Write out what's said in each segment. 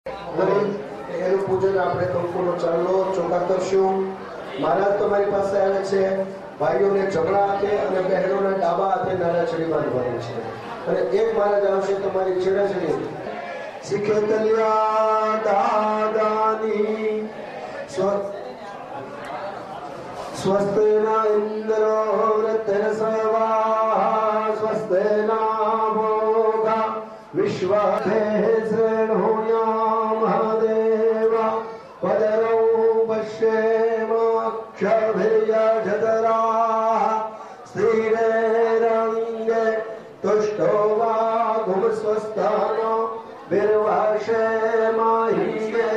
એનું પૂજન આપણે કંકુનો ચાંદલો ચોખા કરશું। મહારાજ તમારી પાસે આવે છે, ભાઈઓને જમણા હાથે અને બહેનોને ડાબા હાથે નાનાછડી બાંધવાની છે અને એક મહારાજ આવશે તમારી છેડાછડી શીખે કલ્યા દાદાની સ્વસ્તેના ઇન્દ્રો વૃત્તરસવા સ્વસ્તેના ભોગા વિશ્વભે મહાદેવ પદરૌ પશ્યેમક્ષભિર્યજતરા સ્થિરે રંગે તુષ્ટો વા ગુમ સ્વસ્થાનો વિર્વાશે માહિગે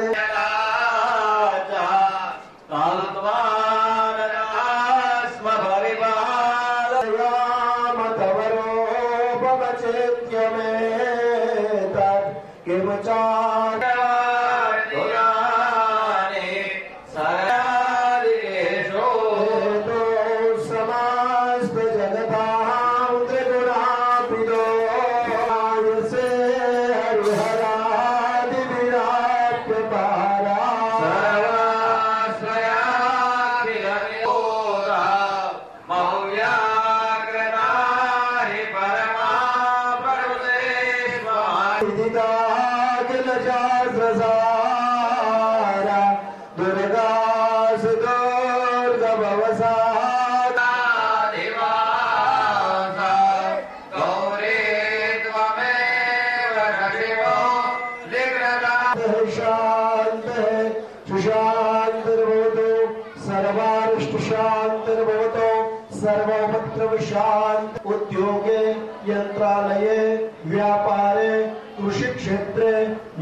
शांत उद्योगे यंत्रालये व्यापारे कृषि क्षेत्रे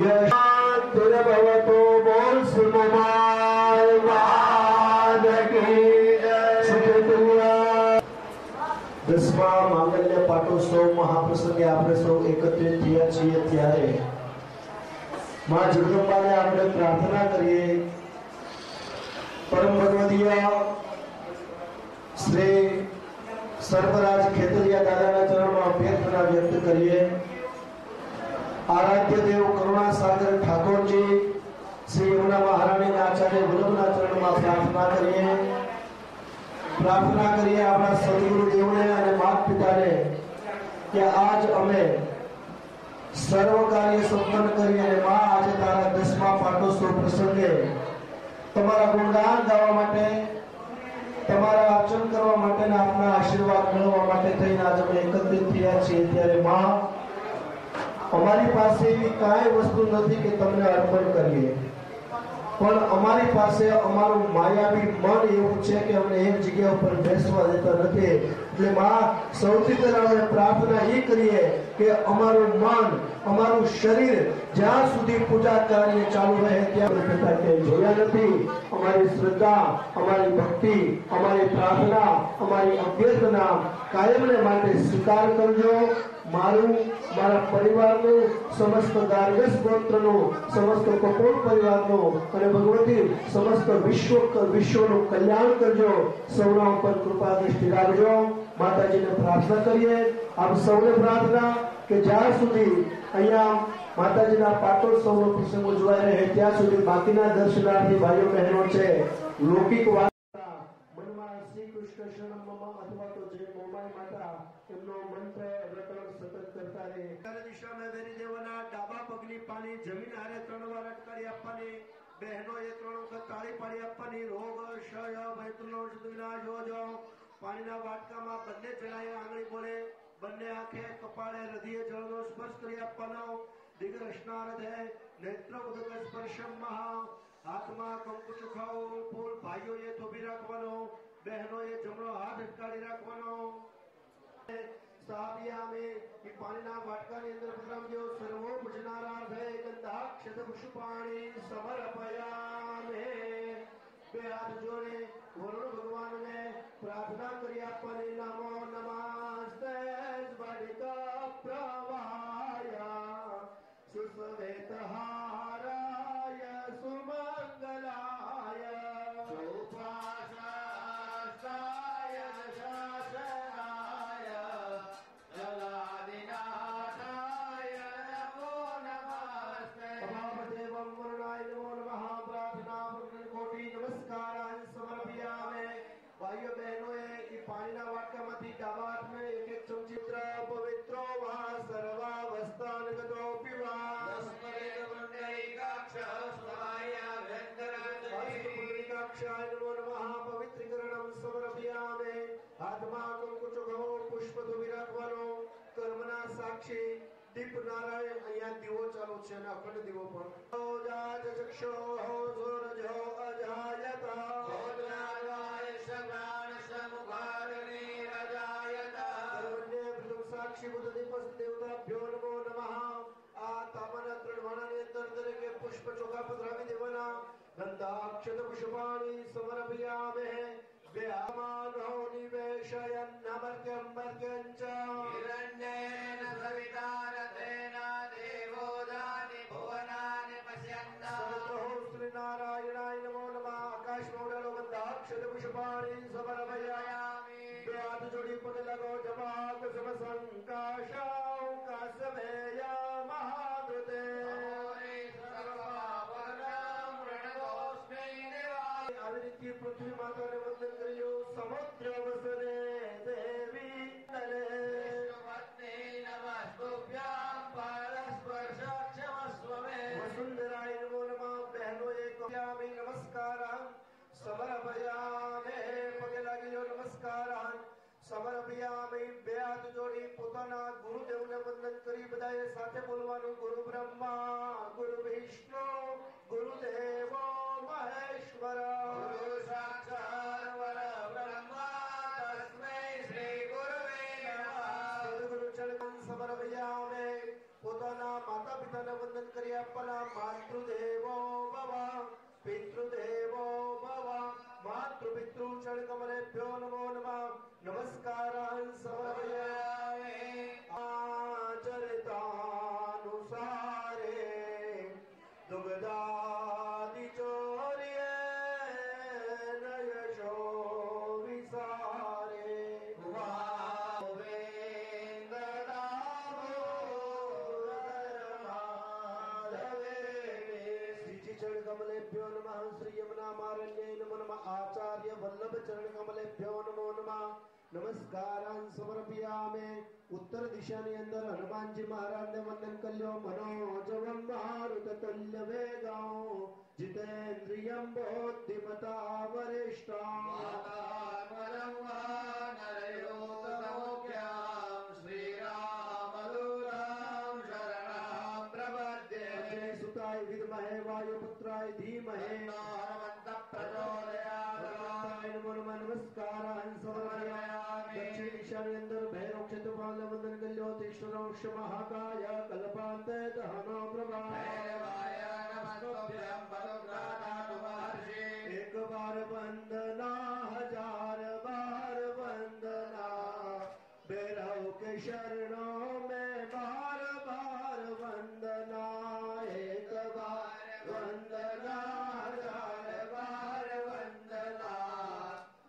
यशांतिर्भवतु बोल सुममाय दसमा मांगल्य पाटोत्सव महाप्रसंगे આપણે સૌ એકત્રિત થયા છીએ ત્યારે માં જગદંબાને આપણે પ્રાર્થના કરીએ। પરમ ભગવદીય શ્રી सर्वराज खेतरिया दादा चरण में अभ्यर्थना व्यक्त करिए। आराध्य देव करुणा सागर ठाकुर जी श्री यमुना महारानी आचार्य वल्लभना चरण में प्रार्थना करिए। अपना सदगुरु देव ने और माता पिता ने कि आज अमे सर्व कार्य संपन्न करिए। मां आज तारा 10मा पाटोत्सव प्रसंगे तमारा गुणगान गावा माटे તમારા અર્ચન કરવા માટેના આપના આશીર્વાદ મેળવવા માટે થઈને આજે અમે એકત્રિત થયા છીએ ત્યારે માં અમારી પાસે એવી કાંઈ વસ્તુ નથી કે તમને અર્પણ કરીએ, પણ અમારી પાસે અમારું માયાવી મન એવું છે કે અમને એક જગ્યા ઉપર બેસવા દેતા નથી। એટલે માં સૌથી પહેલા અમે પ્રાર્થના એ કરીએ કે અમારું મન અમારું શરીર જ્યાં સુધી પૂજા કાર્ય ચાલુ રહે ત્યાં કરતા કે જોયા નથી। અમારી શ્રદ્ધા અમારી ભક્તિ અમારી પ્રાર્થના અમારી અભ્યર્થના કાયમને માટે સ્વીકાર કરજો। મારું મારા પરિવારનું સમસ્ત ગાર્ગસ ગોત્રનું સમસ્ત કપોળ પરિવારનું અને ભગવતી સમસ્ત વિશ્વનું કલ્યાણ કરજો। સૌના ઉપર કૃપા દૃષ્ટિ રાખજો। માતાજીને પ્રાર્થના કરીએ। આપ સૌને પ્રાર્થના કે જ્યાં સુધી અહીંયા માતાજીના પાટોત્સવનો પ્રસંગ ઉજવાઈ રહે ત્યાં સુધી બાકીના દર્શનાર્થી ભાઈઓ બહેનો છે લૌકિક વાર્તા મનમાં શ્રી કૃષ્ણ શરણમ મમ અથવા તો જય મોમાઈ માતા એમનો મંત્ર રટણ સતત કરતા રહે। દિશામાં વેરી દેવાના ડાબા પગની પાણી જમીન હારે 3 વાર અટકારી આપવાની। બહેનોએ 3 વખત તાળી પાડી આપવાની। રોગ ક્ષય ભયનો વિનાશ હોજો। પાણીના વાટકામાં બંને જણાએ આંગળી બોલે, બંને આંખે કપાળે હૃદય જળનો સ્પર્શ કરી આપવાનો। દિગ્ર સ્નારધે નેત્ર ઉદક સ્પર્શમ મહા હાથમાં કંકુ ચોખાઓ ફૂલ ભાઈઓએ થોભી રાખવાનો, બહેનોએ જમણો હાથ અટકાડી રાખવાનો। સાબિયામે એ પાણીના વાટકાની અંદર પધરાવજો। સર્વો પૂજનારાર્થે ગંધાક્ષત પુષ્પાણી સમર્પયામે। બે હાથ જોડે વરુણ ભગવાનને પ્રાર્થના કરી આપવાની। નમો નમસ્તે સ્ફટિક પ્રવાય સુસ્વેતહારાય સુમંગલાય સુપ્રશસ્તાય શાસનાય જલાદિનાથાય નમો નમસ્તે। દીપ નારાયણ અહીંયા દીવો ચાલુ છે અને અખંડ દીવો પણ જાજ ચક્ષો સૂરજો અજાયત ભોજનાવાય સપ્રાણ સમુખાગ્નિ રજાયત સર્વન્ય પ્રથમ સાક્ષી બુદ્ધ દીપસ દેવતાભ્યો નમો નમઃ આ તામના ત્રણ વાણાની અંદર દરેકે પુષ્પ ચોખા પધરાવી દેવાના ગંધાક્ષત પુષ્પાણી સમર્પયામે વ્યામાનો નિવેશયન્નમર્ક્યં મર્ક્યં ચ હિરણ્યેન સવિતારતેન દેવો દાનિ ભુવનાનિ પશ્યન્ત સર્વો શ્રીનારાયણાય નમો નમઃ આકાશમાં ગંધાક્ષત પુષ્પાણી સમર્પયામિ બે હાથ જોડી પગ લગો જપા કુસુમ સંકાશાઉ કાસમેયા મહાદુતે પૃથ્વી માતાને વંદન કર્યું સમુદ્ર વસને દેવી તલે વસુંધરાય નમો નમઃ બહેનોએ કયામિ નમસ્કારાન સમર્પયામે પગે લાગી નમસ્કારાન સમર્પયામિ બે હાથ જોડી પોતાના ગુરુદેવને વંદન કરી બધાએ સાથે બોલવાનું ગુરુ બ્રહ્મા ગુરુ વિષ્ણુ ગુરુદેવો મહેશ્વર ગુરુ સાક્ષાત પરબ્રહ્મા તસ્મૈ શ્રી ગુરવે નમઃ સદગુરુ ચરણં સમર્પયામે પોતાના માતા પિતાને વંદન કરી આપવાના માતૃદેવો ભવ પિતૃદેવો ભવ માતૃપિતૃ ચરણ કમલેભ્યો નમો નમઃ નમસ્કારાન સમર્પયામિ આચરિતાનુસારે દુગ્ધાદિ ચોર્યે નયશો વિસારે कमलेभ्यो नमः श्री यमुना मारण्ये नमो नमः आचार्य वल्लभ चरण कमलेभ्यो नमो नमः नमस्कारान् समर्पयामि उत्तर दिशाની અંદર હનુમાનજી મહારાજને વંદન કર્યો મનોજવમ મારુતતુલ્ય વેગો જીતેન્દ્રિયમ બુદ્ધિમતા વરિષ્ઠા માતામરં વાનરયોતમોક્યામ શ્રી રામદૂતમ શરણં પ્રપદ્યે સુતાય વિદ્મહે વાયુપુત્રાય ધીમહે હનુમંત પ્રચોદયાत् નમો નમઃ નમસ્કારાन् સમર્પયામિ દક્ષિણ દિશાની અંદર ભૈરવ ક્ષેત્રપાલને વંદન કર્યો તીક્ષ્ણવક્ષ મહાકાય કલ્પાંતે દહનો પ્રભા ભૈરવાય નમસ્તુભ્યં પદગ્રાનાતુ મહર્ષિ એક બાર વંદના હજાર બાર વંદના ભૈરવ કે શરણો મેં બાર બાર વંદના એક બાર વંદના હજાર બાર વંદના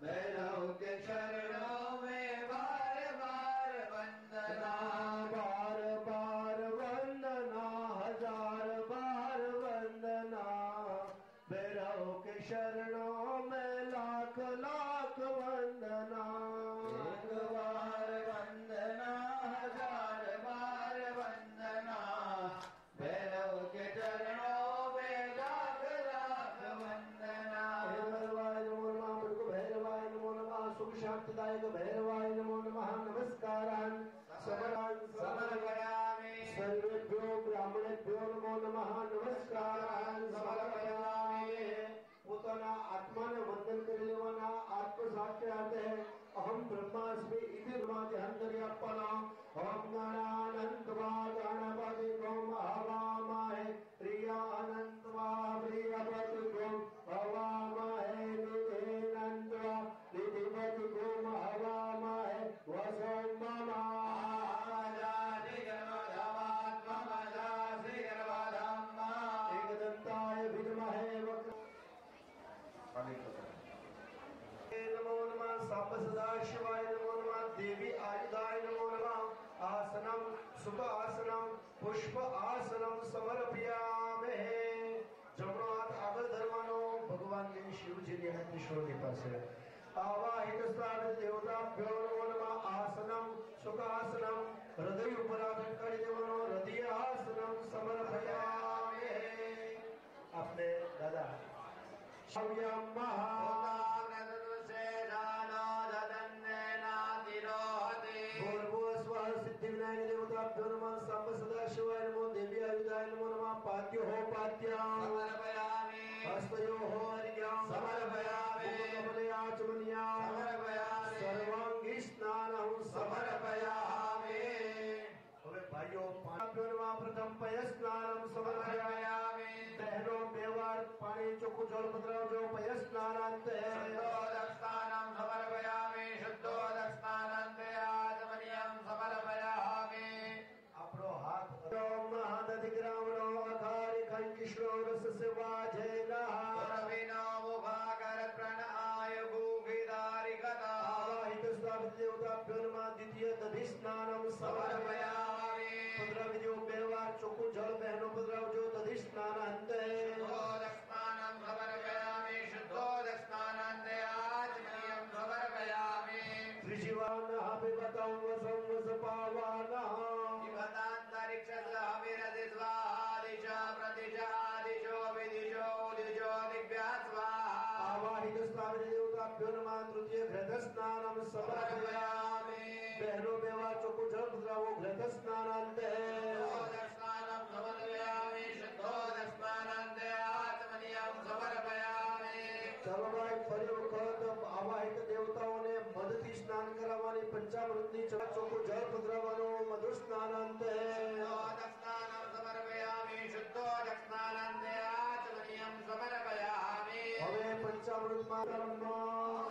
ભૈરવ કે શરણો મેં બાર બાર વંદના બાર બાર વંદના હજાર બાર વંદના ભૈરવ કે શરણો મેં લાખ લાખ વંદના એક બાર વંદના હજાર બાર વંદના ભૈરવ કે ચરણો મેં લાખ લાખ વંદના ભૈરવાય નમો નમઃ મૃગ ભૈરવાય નમો નમઃ સુખ શાંતિદાયક ભૈરવાય નમો નમઃ નમસ્કારાન સમર્પયામિ સર્વેભ્યો બ્રાહ્મણેભ્યો નમો નમઃ નમસ્કારાન સમર્પયામિ પોતાના આત્માને વંદન કરી લેવાના આત્મ સાક્ષાતે અહમ બ્રહ્માસ્મિ ઇતિ ધ્યાન કરી આપવાના ઓમ જ્ઞાનાનંતવા ગણપતિ ગોમ હવામહે પ્રિયાનંતવા પ્રિયપતિ ગોમ હવામહે નિધિનંતવા નિધિપતિ ગોમ હવામહે વસોમ મમાજાતિ ગર્ભધવાત્મજાસી ગર્ભધમ્મા એકદંતાય વિદ્મહે વક્ર नमो नमः सांब सदाशिवाय नमो नमः देवी आयुधाय नमो नमः आसनम सुख आसनम पुष्प आसनम समर्पयामे जमणो हाथ આગળ ધરવાનો ભગવાનની શિવજીની હાથ ઈશ્વરની પાસે આવાહિત સ્થાન દેવતાભ્યો નમો નમઃ આસનમ સુખ આસનમ હૃદય ઉપર હાથ કરી દેવાનો હૃદય આસનમ સમર્પયામે આપને દાદા શવ્યમ સિદ્ધિ વિનાયક દેવતાભ્યો નમઃ સંબ સદા अर्घ्यं समर्पयामि हस्तयोः अर्घ्यं समर्पयामि मुखकमले आचमनीयं समर्पयामि सर्वांगी स्नानं समर्पयामि હવે ભાઈઓ પાણીમાં પ્રથમ પય સ્નાનમ સમર્પયામિ બહેનો બે વાર પાણી ચોખ્ખું જળ પધરાવજો પય સ્નાનાંતે શુદ્ધોદકસ્નાनं સમર્પયામિ શુદ્ધોદકસ્નાનાંતે આચમનીયં સમર્પયામિ આપણો હાથ મહાદધિગ્રામણો અઘારી કંકિશ્રો રસ સેવાજેનઃ રવિનો મુખાકર પ્રણઆય ગુગિદારિકતા આવાહિત સ્થાપિત દેવતાભ્યો નમઃ દ્વિતીય દધિ સ્નાનમ સમર્પયામિ પધરાવજો બે વાર ચોખ્ખું જળ બહેનો પધરાવજો દધિ સ્નાનાંતે શુદ્ધોદકસ્નાनं સમર્પયામિ શુદ્ધોદકસ્નાનાંતે આચમનીયં સમર્પયામિ ત્રિજીવાનઃ પિબતં વસં વસપાવાનઃ आवाहित स्थापित देवताभ्यो नमः तृतीय घृत स्नानं समर्पयामि बहनो बेवा चोखું જળ પધરાવો ઘૃત સ્નાનાંતે શુદ્ધોદકસ્નાनं સમર્પયામિ શુદ્ધોદકસ્નાનાંતે આચમનીયં સમર્પયામિ ચાલો ભાઈ ફરી વખત આવાહિત દેવતાઓને મધથી સ્નાન કરાવવાની પંચામૃતની ચોખ્ખું જળ પધરાવવાનું મધુ સ્નાનાંતે શુદ્ધોદકસ્નાनं સમર્પયામિ શુદ્ધોદકસ્નાનાંતે આચમનીયં સમર્પયામિ હવે પંચામૃતમાં